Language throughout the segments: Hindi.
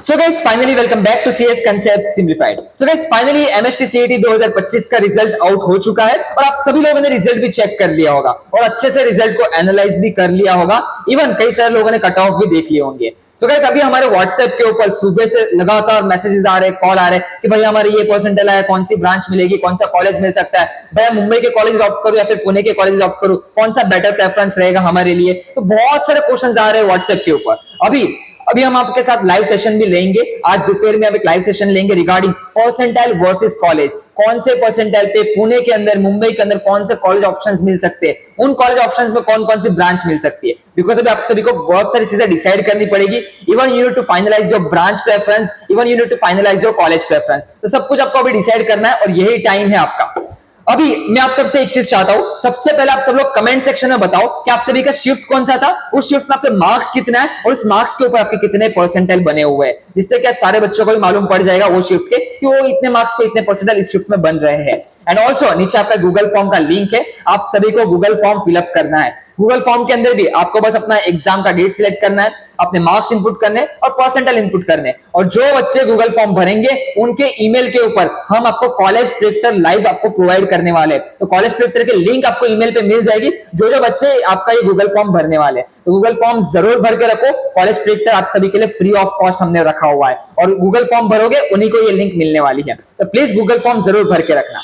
So guys finally welcome back to CS concept simplified. So guys finally MST CET 2025 का रिजल्ट आउट हो चुका है और आप सभी लोगों ने रिजल्ट भी चेक कर लिया होगा और अच्छे से रिजल्ट को एनालाइज भी कर लिया होगा। इवन कई सारे लोगों ने कट ऑफ भी देख लिए होंगे। सो गाइस अभी हमारे व्हाट्सएप के ऊपर सुबह से लगातार मैसेजेस आ रहे हैं, कॉल आ रहे हैं कि भैया हमारे ये परसेंटाइल आया, कौन सी ब्रांच मिलेगी, कौन सा कॉलेज मिल सकता है, भैया मुंबई के कॉलेज ऑप्ट करूं या फिर पुणे के कॉलेज ऑप्ट करूं, कौन सा बेटर प्रेफरेंस रहेगा हमारे लिए। तो बहुत सारे क्वेश्चंस आ रहे हैं व्हाट्सएप के ऊपर। अभी अभी हम आपके साथ लाइव सेशन भी लेंगे। आज दोपहर में आप एक लाइव सेशन लेंगे रिगार्डिंग परसेंटाइल वर्सेस कॉलेज, कौन से परसेंटाइल पे पुणे के अंदर, मुंबई के अंदर कौन से कॉलेज ऑप्शंस मिल सकते हैं, उन कॉलेज ऑप्शंस में कौन कौन सी ब्रांच मिल सकती है। बिकॉज अभी आप सभी को बहुत सारी चीजें डिसाइड करनी पड़ेगी। Even you need to finalize your branch preference, even you need to finalize your college preference. तो सब कुछ आपको अभी डिसाइड करना है और यही टाइम है आपका। अभी मैं आप सबसे एक चीज चाहता हूं, सबसे पहले आप सब लोग कमेंट सेक्शन में बताओ कि आप सभी का शिफ्ट कौन सा था, उस शिफ्ट में आपके मार्क्स कितना है और उस मार्क्स के ऊपर आपके कितने परसेंटाइल बने हुए हैं, जिससे क्या सारे बच्चों को भी मालूम पड़ जाएगा वो शिफ्ट के कि वो इतने मार्क्स पे इतने परसेंटाइल इस शिफ्ट में बन रहे हैं। एंड ऑल्सो नीचे आपका गूगल फॉर्म का लिंक है, आप सभी को गूगल फॉर्म फिलअप करना है। गूगल फॉर्म के अंदर भी आपको बस अपना एग्जाम का डेट सिलेक्ट करना है, अपने मार्क्स इनपुट करने और परसेंटाइल इनपुट करने। और जो बच्चे गूगल फॉर्म भरेंगे उनके ईमेल के ऊपर हम आपको कॉलेज प्रेडिक्टर लाइव आपको प्रोवाइड करने वाले हैं। तो कॉलेज प्रेडिक्टर की लिंक आपको ईमेल पे मिल जाएगी जो जो बच्चे आपका ये गूगल फॉर्म भरने वाले हैं। तो गूगल फॉर्म जरूर भर के रखो। कॉलेज प्रेडिक्टर आप सभी के लिए फ्री ऑफ कॉस्ट हमने रखा हुआ है और गूगल फॉर्म भरोगे उन्हीं को ये लिंक मिलने वाली है। तो प्लीज गूगल फॉर्म जरूर भर के रखना।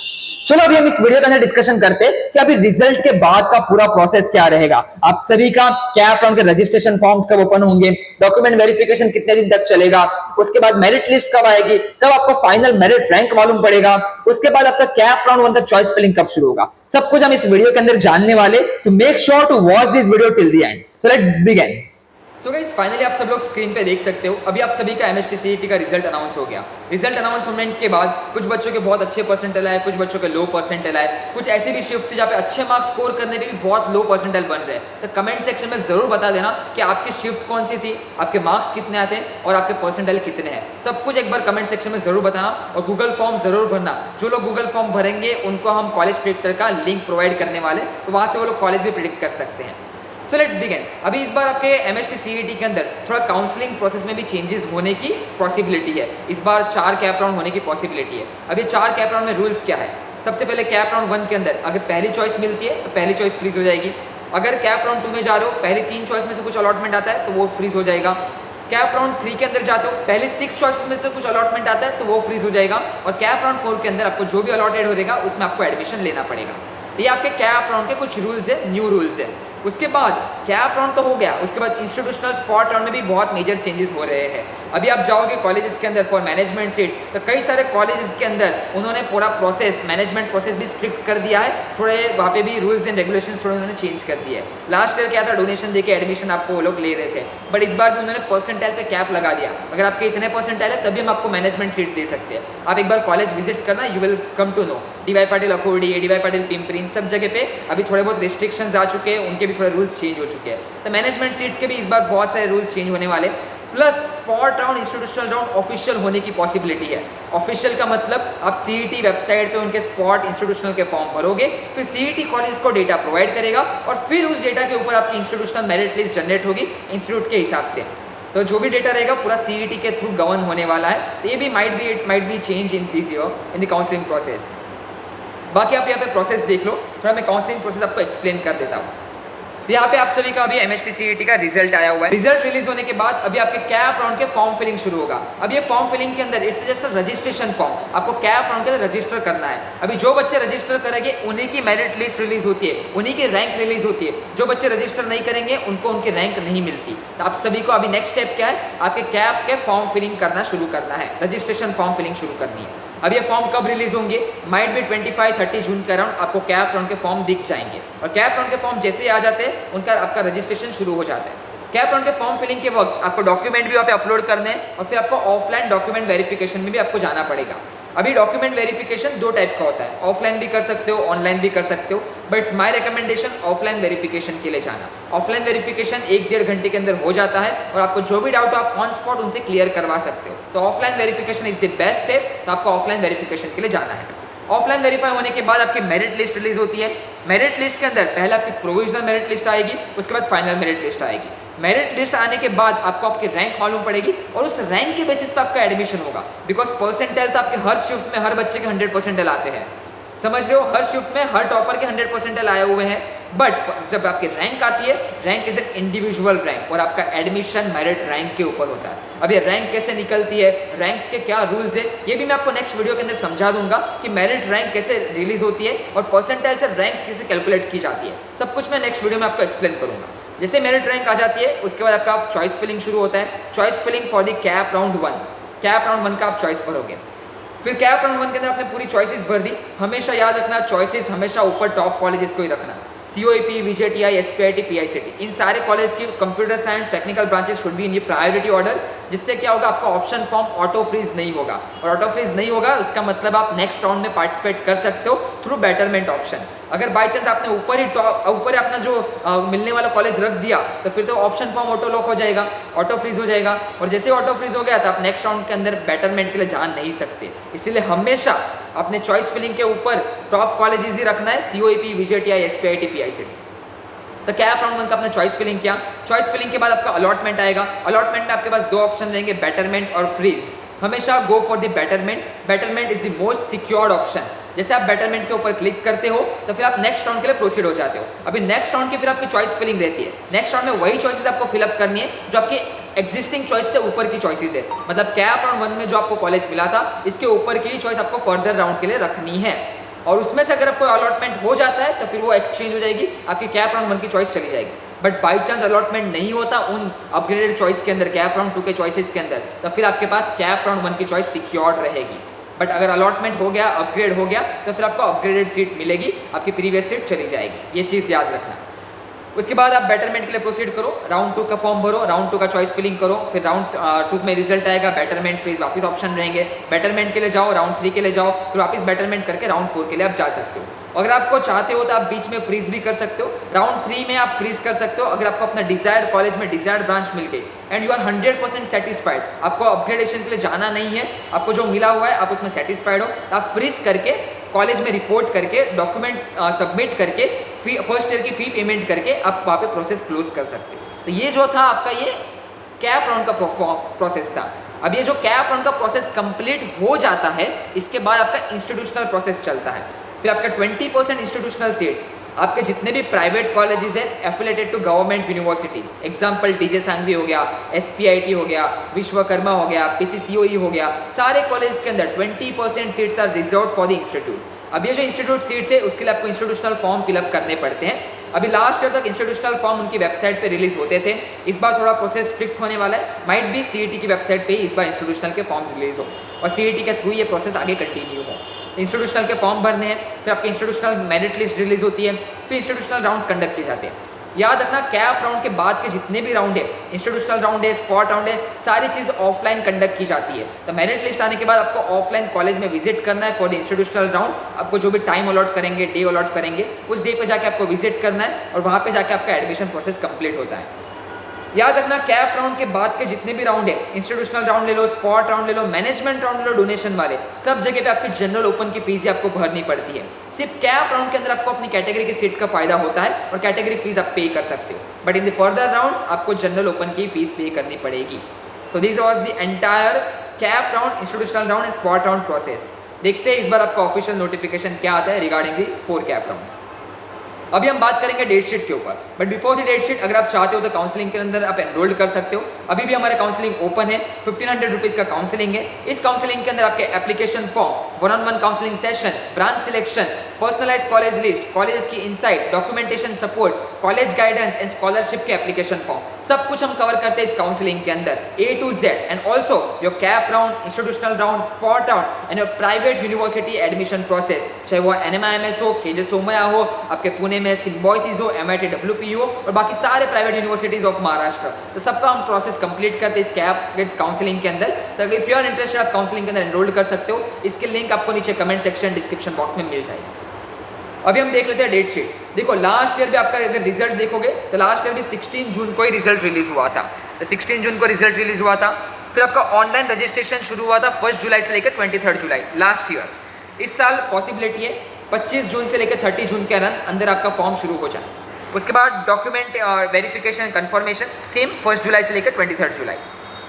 चलो अभी हम इस वीडियो के अंदर डिस्कशन करते हैं कि अभी रिजल्ट के बाद का पूरा प्रोसेस क्या रहेगा। आप सभी का कैप राउंड के रजिस्ट्रेशन फॉर्म्स कब ओपन होंगे, डॉक्यूमेंट वेरिफिकेशन कितने दिन तक चलेगा, उसके बाद मेरिट लिस्ट कब आएगी, कब आपको फाइनल मेरिट रैंक मालूम पड़ेगा, उसके बाद आपका कैप राउंड 1 का चॉइस फिलिंग कब शुरू होगा, सब कुछ हम इस वीडियो के अंदर जानने वाले। So make sure to watch this video till the end. So let's begin. So guys finally आप सब लोग स्क्रीन पे देख सकते हो, अभी आप सभी का एमएसटी सीईटी का रिजल्ट अनाउंस हो गया। रिजल्ट अनाउंसमेंट के बाद कुछ बच्चों के बहुत अच्छे परसेंटाइल आए, कुछ बच्चों के लो परसेंटाइल आए, कुछ ऐसी भी शिफ्ट थी जहाँ पे अच्छे मार्क्स स्कोर करने पे भी बहुत लो परसेंटाइल बन रहे हैं। तो कमेंट सेक्शन में जरूर बता देना कि आपकी शिफ्ट कौन सी थी, आपके मार्क्स कितने आते हैं और आपके परसेंटाइल कितने हैं। सब कुछ एक बार कमेंट सेक्शन में जरूर बताना और गूगल फॉर्म जरूर भरना। जो लोग गूगल फॉर्म भरेंगे उनको हम कॉलेज प्रेडिक्टर का लिंक प्रोवाइड करने वाले, तो वहाँ से वो लोग कॉलेज भी प्रेडिक्ट कर सकते हैं। सो लेट्स बिगिन। अभी इस बार आपके एमएसटी सीईटी के अंदर थोड़ा काउंसलिंग प्रोसेस में भी चेंजेस होने की पॉसिबिलिटी है। इस बार 4 कैप राउंड होने की पॉसिबिलिटी है। अभी 4 कैप राउंड में रूल्स क्या है? सबसे पहले कैप राउंड 1 के अंदर अगर पहली चॉइस मिलती है तो पहली चॉइस फ्रीज हो जाएगी। अगर कैप राउंड 2 में जा रहे हो, पहली 3 चॉइस में से कुछ अलॉटमेंट आता है तो वो फ्रीज हो जाएगा। कैप राउंड 3 के अंदर जाते हो, पहले 6 चॉइसेस में से कुछ अलॉटमेंट आता है तो वो फ्रीज हो जाएगा। और कैप राउंड 4 के अंदर आपको जो भी अलॉटेड हो रहेगा उसमें आपको एडमिशन लेना पड़ेगा। ये आपके कैप राउंड के कुछ रूल्स है, न्यू रूल्स है। उसके बाद कैप राउंड तो हो गया, उसके बाद इंस्टीट्यूशनल स्पॉट राउंड में भी बहुत मेजर चेंजेस हो रहे हैं। अभी आप जाओगे कॉलेजेस के अंदर फॉर मैनेजमेंट सीट्स, तो कई सारे कॉलेजेस के अंदर उन्होंने पूरा प्रोसेस, मैनेजमेंट प्रोसेस भी स्ट्रिक्ट कर दिया है। थोड़े वहाँ पे भी रूल्स एंड रेगुलेशंस थोड़े उन्होंने चेंज कर दिए। लास्ट ईयर क्या था, डोनेशन देके एडमिशन आपको वो लोग ले रहे थे, बट इस बार भी उन्होंने परसेंटाइल पे कैप लगा दिया। अगर आपके इतने परसेंटाइल है तभी हम आपको मैनेजमेंट सीट्स दे सकते हैं। आप एक बार कॉलेज विजिट करना, you will come to know. DY Patil Akurdi, DY Patil Pimpri, इन सब जगह पे अभी थोड़े बहुत रिस्ट्रिक्शंस आ चुके हैं, उनके भी थोड़े रूल्स चेंज हो चुके हैं। तो मैनेजमेंट सीट्स के भी इस बार बहुत सारे रूल्स चेंज होने वाले। Plus spot round, institutional round official होने की पॉसिबिलिटी है। ऑफिशियल का मतलब आप सीईटी वेबसाइट पे उनके स्पॉट इंस्टीट्यूशनल के फॉर्म भरोगे, फिर सीईटी कॉलेज को डेटा प्रोवाइड करेगा और फिर उस डेटा के ऊपर आपकी इंस्टीट्यूशनल मेरिट लिस्ट जनरेट होगी इंस्टीट्यूट के हिसाब से। तो जो भी डेटा रहेगा पूरा सीईटी के थ्रू गवर्न होने वाला है। तो ये भी might be change in this year in the counselling process. बाकी आप यहाँ पे प्रोसेस देख लो, थोड़ा मैं काउंसलिंग प्रोसेस आपको एक्सप्लेन कर देता हूँ। यहाँ पे आप सभी का अभी एमएसटी सीईटी का रिजल्ट आया हुआ है। रिजल्ट रिलीज होने के बाद अभी आपके कैप राउंड के फॉर्म फिलिंग शुरू होगा। अब ये फॉर्म फिलिंग के अंदर it's just a registration form, आपको कैप राउंड के अंदर रजिस्टर करना है। अभी जो बच्चे रजिस्टर करेंगे उन्हीं की मेरिट लिस्ट रिलीज होती है, उन्हीं की रैंक रिलीज होती है। जो बच्चे रजिस्टर नहीं करेंगे उनको उनकी रैंक नहीं मिलती। तो आप सभी को अभी नेक्स्ट स्टेप क्या है, आपके कैप के फॉर्म फिलिंग करना शुरू करना है, रजिस्ट्रेशन फॉर्म फिलिंग शुरू करनी है। अब ये फॉर्म कब रिलीज होंगे, माइट भी 25-30 जून के अराउंड आपको कैप राउंड के फॉर्म दिख जाएंगे। और कैप राउंड के फॉर्म जैसे ही आ जाते हैं उनका आपका रजिस्ट्रेशन शुरू हो जाता है। कैप राउंड के फॉर्म फिलिंग के वक्त आपको डॉक्यूमेंट भी वहाँ पे अपलोड करने हैं और फिर आपको ऑफलाइन डॉक्यूमेंट वेरिफिकेशन में भी आपको जाना पड़ेगा। अभी डॉक्यूमेंट वेरिफिकेशन 2 टाइप का होता है, ऑफलाइन भी कर सकते हो, ऑनलाइन भी कर सकते हो, but it's my recommendation offline verification के लिए जाना। ऑफलाइन वेरिफिकेशन 1-1.5 घंटे के अंदर हो जाता है और आपको जो भी डाउट हो आप ऑन स्पॉट उनसे क्लियर करवा सकते हो। तो offline verification is the best step, तो आपको ऑफलाइन वेरिफिकेशन के लिए जाना है। ऑफलाइन वेरीफाई होने के बाद आपकी मेरिट लिस्ट रिलीज होती है। मेरिट लिस्ट के अंदर पहले आपकी प्रोविजनल मेरिट लिस्ट आएगी, उसके बाद फाइनल मेरिट लिस्ट आएगी। मेरिट लिस्ट आने के बाद आपको आपकी रैंक मालूम पड़ेगी और उस रैंक के बेसिस पे आपका एडमिशन होगा। बिकॉज परसेंटाइल तो आपके हर शिफ्ट में हर बच्चे के 100% आते हैं, समझ रहे हो, हर शिफ्ट में हर टॉपर के 100% आए हुए हैं। बट जब आपकी रैंक आती है, rank is an individual rank और आपका एडमिशन मेरिट रैंक के ऊपर होता है। अब ये रैंक कैसे निकलती है, रैंक्स के क्या रूल्स है, ये भी मैं आपको नेक्स्ट वीडियो के अंदर समझा दूंगा कि मेरिट रैंक कैसे रिलीज होती है और परसेंटाइल से रैंक कैसे कैलकुलेट की जाती है। सब कुछ मैं नेक्स्ट वीडियो में आपको एक्सप्लेन करूंगा। जैसे मेरिट रैंक आ जाती है उसके बाद आपका चॉइस फिलिंग शुरू होता है। Choice filling for the cap round 1, cap round 1 का आप चॉइस भरोगे। फिर कैप राउंड 1 के अंदर आपने पूरी चॉइसेस भर दी। हमेशा याद रखना चॉइसेस हमेशा ऊपर टॉप कॉलेजेस को ही रखना। COEP, VJTI, SPIT, PICT, इन सारे कॉलेज की computer science technical branches should be in ये प्रायोरिटी ऑर्डर, जिससे क्या होगा आपका ऑप्शन फॉर्म ऑटो फ्रीज नहीं होगा। और ऑटो फ्रीज नहीं होगा इसका मतलब आप नेक्स्ट राउंड में पार्टिसिपेट कर सकते हो थ्रू बेटरमेंट ऑप्शन। अगर बाई चांस आपने ऊपर ही अपना जो मिलने वाला कॉलेज रख दिया तो फिर तो ऑप्शन फॉर्म ऑटो लॉक हो जाएगा, ऑटो फ्रीज हो जाएगा। और जैसे ऑटो फ्रीज हो गया तो आप नेक्स्ट राउंड के अंदर बेटरमेंट के लिए जा नहीं सकते। इसीलिए हमेशा अपने चॉइस फिलिंग के ऊपर टॉप कॉलेजेस ही रखना है, COEP, VJTI, SPIT, PICT। तो कैप राउंड 1 का अपना चॉइस फिलिंग किया। चॉइस फिलिंग के बाद आपका अलॉटमेंट आएगा। अलॉटमेंट में आपके पास दो ऑप्शन रहेंगे, बेटरमेंट और फ्रीज। हमेशा go for the betterment. Betterment is the most secured option. जैसे आप बेटरमेंट के ऊपर क्लिक करते हो तो फिर आप नेक्स्ट राउंड के लिए प्रोसीड हो जाते हो। अभी नेक्स्ट राउंड की फिर आपकी चॉइस फिलिंग रहती है। नेक्स्ट राउंड में वही चॉइसेस आपको फिलअप करनी है जो आपके एग्जिस्टिंग चॉइस से ऊपर की चॉइसेस है। मतलब कैप राउंड 1 में जो आपको कॉलेज मिला था इसके ऊपर की चॉइस आपको फर्दर राउंड के लिए रखनी है। और उसमें से अगर आपको अलॉटमेंट हो जाता है तो फिर वो एक्सचेंज हो जाएगी, आपकी कैप राउंड 1 की चॉइस चली जाएगी। बट बाई चांस अलॉटमेंट नहीं होता उन अपग्रेडेड चॉइस के अंदर, कैप राउंड 2 के चॉइसेस के अंदर, तो फिर आपके पास कैप राउंड 1 की चॉइस सिक्योर्ड रहेगी। बट अगर अलॉटमेंट हो गया, अपग्रेड हो गया, तो फिर आपको अपग्रेडेड सीट मिलेगी, आपकी प्रीवियस सीट चली जाएगी। ये चीज़ याद रखना। उसके बाद आप बेटरमेंट के लिए प्रोसीड करो, राउंड 2 का फॉर्म भरो, राउंड 2 का चॉइस फिलिंग करो। फिर राउंड 2 में रिजल्ट आएगा, बेटरमेंट, फ्रीज, वापस ऑप्शन रहेंगे। बेटरमेंट के लिए जाओ, राउंड 3 के लिए जाओ, फिर वापस बेटरमेंट करके राउंड 4 के लिए आप जा सकते हो। अगर आपको चाहते हो तो आप बीच में फ्रीज भी कर सकते हो। राउंड 3 में आप फ्रीज कर सकते हो अगर आपको अपना डिजायर्ड कॉलेज में डिजायर्ड ब्रांच मिल गई एंड यू आर 100% सेटिस्फाइड, आपको अपग्रेडेशन के लिए जाना नहीं है, आपको जो मिला हुआ है आप उसमें सेटिस्फाइड हो, तो आप फ्रीज करके कॉलेज में रिपोर्ट करके डॉक्यूमेंट सबमिट करके फर्स्ट ईयर की फी पेमेंट करके आप वहाँ पे प्रोसेस क्लोज कर सकते हो। तो ये जो था आपका ये कैप राउंड का प्रोसेस था। अब ये जो कैप राउंड का प्रोसेस कंप्लीट हो जाता है इसके बाद आपका इंस्टीट्यूशनल प्रोसेस चलता है। फिर आपका 20% इंस्टीट्यूशनल सीट्स आपके जितने भी प्राइवेट कॉलेजेस हैं affiliated to government university, example DJ Sanghvi हो गया, SPIT हो गया, विश्वकर्मा हो गया, PCCOE हो गया, सारे कॉलेज के अंदर 20% seats are reserve for the institute. अब ये जो इंस्टीट्यूट सीट्स है उसके लिए आपको इंस्टीट्यूशनल फॉर्म फिलअप करने पड़ते हैं। अभी लास्ट ईयर तक इंस्टीट्यूशनल फॉर्म उनकी वेबसाइट पे रिलीज होते थे, इस बार थोड़ा प्रोसेस स्ट्रिक्ट होने वाला है। माइट भी CET की वेबसाइट पे ही इस बार इंस्टीट्यूशनल के फॉर्म्स रिलीज हो और CET के थ्रू ये प्रोसेस आगे कंटिन्यू हो। इंस्टीट्यूशनल के फॉर्म भरने हैं, फिर आपके इंस्टीट्यूशनल मेरिट लिस्ट रिलीज होती है, फिर इंस्टीट्यूशनल राउंड्स कंडक्ट किए जाते हैं। याद रखना कैप राउंड के बाद के जितने भी राउंड है, इंस्टीट्यूशनल राउंड है, स्पॉट राउंड है, सारी चीज़ ऑफलाइन कंडक्ट की जाती है। तो मेरिट लिस्ट आने के बाद आपको ऑफलाइन कॉलेज में विजिट करना है फॉर द इंस्टीट्यूशनल राउंड। आपको जो भी टाइम अलॉट करेंगे, डे अलॉट करेंगे, उस डे पे जाके आपको विजिट करना है और वहाँ पे जाके आपका एडमिशन प्रोसेस कंप्लीट होता है। याद रखना कैप राउंड के बाद के जितने भी राउंड है, इंस्टीट्यूशनल राउंड ले लो, स्पॉट राउंड ले लो, मैनेजमेंट राउंड ले लो, डोनेशन वाले, सब जगह पे आपकी जनरल ओपन की फीस आपको भरनी पड़ती है। सिर्फ कैप राउंड के अंदर आपको अपनी कैटेगरी की सीट का फायदा होता है और कैटेगरी फीस आप पे कर सकते हो, but in the further rounds आपको जनरल ओपन की फीस पे करनी पड़ेगी। So this was the entire cap round, institutional round and spot round process. देखते हैं इस बार आपका ऑफिशियल नोटिफिकेशन क्या आता है रिगार्डिंग दी 4 कैप राउंड्स। अभी हम बात करेंगे डेट शीट के ऊपर, but before the date sheet अगर आप चाहते हो तो काउंसलिंग के अंदर आप एनरोल्ड कर सकते हो। अभी भी हमारा काउंसलिंग ओपन है, 1500 रुपीज़ का काउंसलिंग है। इस काउंसलिंग के अंदर आपके application form, 1-on-1 counselling session, branch selection, personalise college list, college की insight, documentation support, college guidance and scholarship के एप्लीकेशन फॉर्म, सब कुछ हम कवर करते हैं इस काउंसलिंग के अंदर A to Z। And also your cap round, institutional round, spot round and your private university admission process, चाहे वो NMIMS हो, KJ सोमया हो, आपके पुणे में सिम्बॉयसिस हो, MIT WP हो और बाकी सारे प्राइवेट यूनिवर्सिटीज ऑफ महाराष्ट्र, तो सबका हम प्रोसेस कंप्लीट करते हैं इस कैप काउंसलिंग के अंदर। तो इफ यू आर इंटरेस्टेड आप काउंसलिंग के अंदर एनरोल कर सकते हो। इसके लिंक आपको नीचे कमेंट सेक्शन, डिस्क्रिप्शन बॉक्स में मिल जाएगी। अभी हम देख लेते हैं डेट शीट। देखो लास्ट ईयर भी आपका अगर रिजल्ट देखोगे तो लास्ट ईयर भी 16 जून को ही रिजल्ट रिलीज हुआ था। तो 16 जून को रिजल्ट रिलीज हुआ था। फिर आपका ऑनलाइन रजिस्ट्रेशन शुरू हुआ था 1 जुलाई से लेकर 23 जुलाई लास्ट ईयर। इस साल पॉसिबिलिटी है 25 जून से लेकर 30 जून के अंदर आपका फॉर्म शुरू हो जाए। उसके बाद डॉक्यूमेंट वेरिफिकेशन कंफर्मेशन सेम 1 जुलाई से लेकर 23 जुलाई।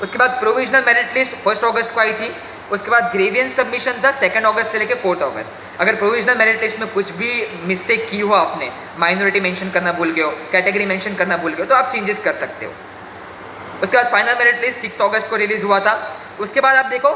उसके बाद प्रोविजनल मेरिट लिस्ट 1 अगस्त को आई थी। उसके बाद ग्रेवियंस सबमिशन था 2 अगस्त से लेकर 4 अगस्त। अगर प्रोविजनल मेरिट लिस्ट में कुछ भी मिस्टेक की हो आपने, माइनॉरिटी मेंशन करना भूल गए हो, कैटेगरी मेंशन करना भूल गए हो, तो आप चेंजेस कर सकते हो। उसके बाद फाइनल मेरिट लिस्ट 6 अगस्त को रिलीज हुआ था। उसके बाद आप देखो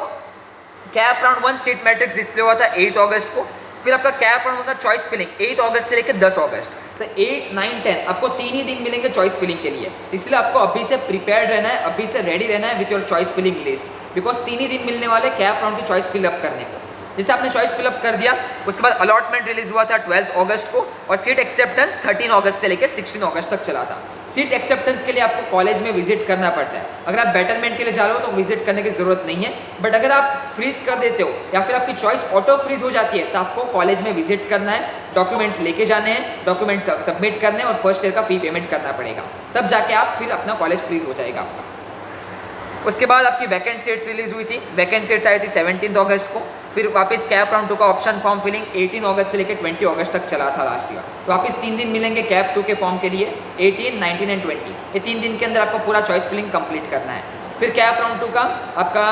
cap round 1 seat matrix display हुआ था 8 अगस्त को। फिर आपका कैप राउंड 1 का चॉइस फिलिंग 8 अगस्त से लेकर 10 अगस्त। तो 8, 9, 10 आपको 3 ही दिन मिलेंगे चॉइस फिलिंग के लिए। इसलिए आपको अभी से प्रिपेयर्ड रहना है, अभी से रेडी रहना है with your choice filling list, because 3 ही दिन मिलने वाले कैप राउंड की चॉइस फिलअप करने को। जैसे आपने चॉइस फिलअप कर दिया, उसके बाद अलॉटमेंट रिलीज हुआ था 12 अगस्त को और सीट एक्सेप्टेंस 13 अगस्त से लेकर 16 अगस्त तक चला था। सीट एक्सेप्टेंस के लिए आपको कॉलेज में विजिट करना पड़ता है। अगर आप बेटरमेंट के लिए जा रहे हो तो विजिट करने की जरूरत नहीं है, बट अगर आप फ्रीज कर देते हो या फिर आपकी चॉइस ऑटो फ्रीज हो जाती है तो आपको कॉलेज में विजिट करना है, डॉक्यूमेंट्स लेके जाने हैं, डॉक्यूमेंट सबमिट करने हैं और फर्स्ट ईयर का फी पेमेंट करना पड़ेगा, तब जाके आप फिर अपना कॉलेज फ्रीज हो जाएगा आपका। उसके बाद आपकी वैकेंट सीट्स रिलीज हुई थी। वैकेंट सीट्स आई थी 17 अगस्त को। फिर वापस कैप राउंड 2 का ऑप्शन फॉर्म फिलिंग 18 अगस्त से लेकर 20 अगस्त तक चला था लास्ट ईयर। तो वापस 3 दिन मिलेंगे कैप 2 के फॉर्म के लिए, 18, 19 एंड 20। ये 3 दिन के अंदर आपको पूरा चॉइस फिलिंग कंप्लीट करना है। फिर कैप राउंड 2 का आपका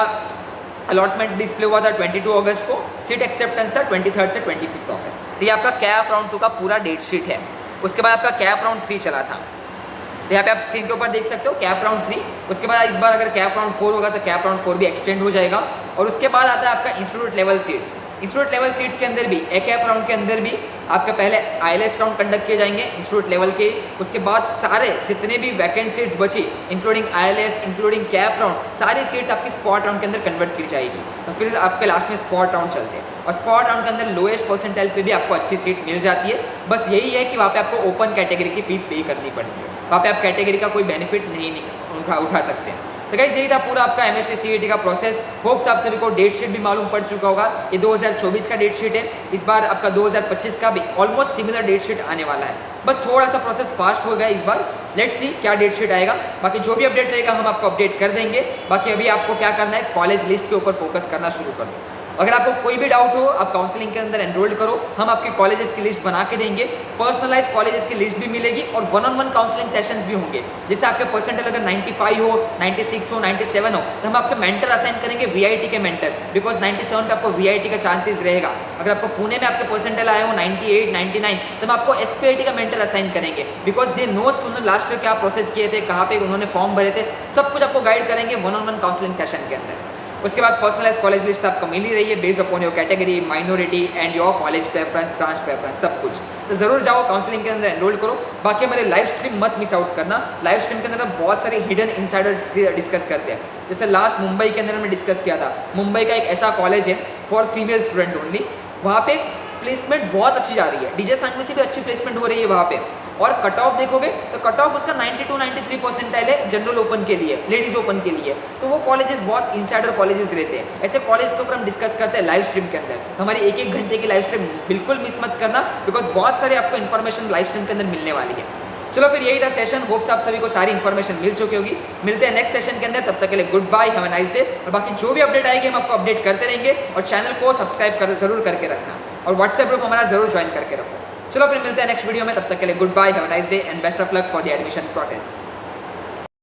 अलॉटमेंट डिस्प्ले हुआ था 22 अगस्त को। सीट एक्सेप्टेंस था 23 से 25 अगस्त। तो ये आपका कैप राउंड 2 का पूरा डेट शीट है। उसके बाद आपका कैप राउंड 3 चला था। तो यहाँ पे आप स्क्रीन के ऊपर देख सकते हो कैप राउंड 3। उसके बाद इस बार अगर कैप राउंड 4 होगा तो कैप राउंड 4 भी एक्सटेंड हो जाएगा। और उसके बाद आता है आपका institute level seats. Institute level seats के अंदर भी एक कैप राउंड के अंदर भी आपके पहले ILS राउंड कंडक्ट किए जाएंगे इंस्टीट्यूट लेवल के। उसके बाद सारे जितने भी वैकेंट सीट्स बची including ILS, including cap round, सारी सीट्स आपकी स्पॉट राउंड के अंदर कन्वर्ट की जाएगी। तो फिर आपके लास्ट में स्पॉट राउंड चलते हैं और स्पॉट राउंड के अंदर लोएस्ट परसेंटाइल पे भी आपको अच्छी सीट मिल जाती है। बस यही है कि वहाँ पे आपको ओपन कैटेगरी की फीस पे करनी पड़ती है, वहाँ पे आप कैटेगरी का कोई बेनिफिट नहीं उठा सकते हैं। तो गाइस यही था पूरा आपका MST CET का प्रोसेस। होप्स आप सभी को डेट शीट भी मालूम पड़ चुका होगा। ये 2024 का डेट शीट है। इस बार आपका 2025 का भी ऑलमोस्ट सिमिलर डेट शीट आने वाला है। बस थोड़ा सा प्रोसेस फास्ट हो गया इस बार। लेट्स सी क्या डेट शीट आएगा। बाकी जो भी अपडेट रहेगा हम आपको अपडेट कर देंगे। बाकी अभी आपको क्या करना है, कॉलेज लिस्ट के ऊपर फोकस करना शुरू कर दो। अगर आपको कोई भी डाउट हो आप काउंसलिंग के अंदर एनरोल करो, हम आपके कॉलेजेस की लिस्ट बना के देंगे। पर्सनलाइज कॉलेजेस की लिस्ट भी मिलेगी और 1-on-1 काउंसलिंग सेशंस भी होंगे। जैसे आपके परसेंटेज अगर 95 हो, 96 हो, 97 हो तो हम आपके मेंटर असाइन करेंगे VIT के मेंटर, बिकॉज 97 पे आपको VIT का चांसेस रहेगा। अगर आपको पुणे में आपके परसेंटेज आए हो 98, 99 तो हम आपको SPIT का मेंटर असाइन करेंगे, बिकॉज दे नोस कि उन्होंने लास्ट ईयर क्या प्रोसेस किए थे, कहाँ पे उन्होंने फॉर्म भरे थे, सब कुछ आपको गाइड करेंगे 1-on-1 काउंसलिंग सेशन के अंदर। उसके बाद पर्सनलाइज कॉलेज लिस्ट आपको मिल ही रही है based upon your category, minority and your college preference, branch preference, सब कुछ। तो जरूर जाओ काउंसलिंग के अंदर एनरोल करो। बाकी हमारे लाइव स्ट्रीम मत मिस आउट करना। लाइव स्ट्रीम के अंदर हम बहुत सारे हिडन इनसाइडर डिस्कस करते हैं। जैसे लास्ट मुंबई के अंदर हमने डिस्कस किया था। मुंबई का एक ऐसा कॉलेज है फॉर फीमेल स्टूडेंट्स ओनली, वहाँ पे प्लेसमेंट बहुत अच्छी जा रही है। DJ सांग में से भी अच्छी प्लेसमेंट हो रही है वहाँ पे। और कट ऑफ देखोगे तो कट ऑफ उसका 92-93 परसेंटाइल है जनरल ओपन के लिए, लेडीज ओपन के लिए। तो वो कॉलेजेस बहुत इंसाइडर कॉलेजेस रहते हैं। ऐसे कॉलेज के ऊपर हम डिस्कस करते हैं लाइव स्ट्रीम के अंदर। तो हमारी 1-1 घंटे की लाइव स्ट्रीम बिल्कुल मिस मत करना, बिकॉज बहुत सारे आपको इन्फॉर्मेशन लाइव स्ट्रीम के अंदर मिलने वाली है। चलो फिर यही था सेशन। होप्स आप सभी को सारी इन्फॉर्मेशन मिल चुकी होगी। मिलते हैं नेक्स्ट सेशन के अंदर, तब तक के लिए goodbye, have a nice day. और बाकी जो भी अपडेट आएगी हम आपको अपडेट करते रहेंगे। और चैनल को सब्सक्राइब जरूर करके रखना और व्हाट्सएप ग्रुप हमारा जरूर ज्वाइन करके रखो। चलो फिर मिलते हैं नेक्स्ट वीडियो में, तब तक के लिए goodbye, have a nice day and best of luck for the admission process.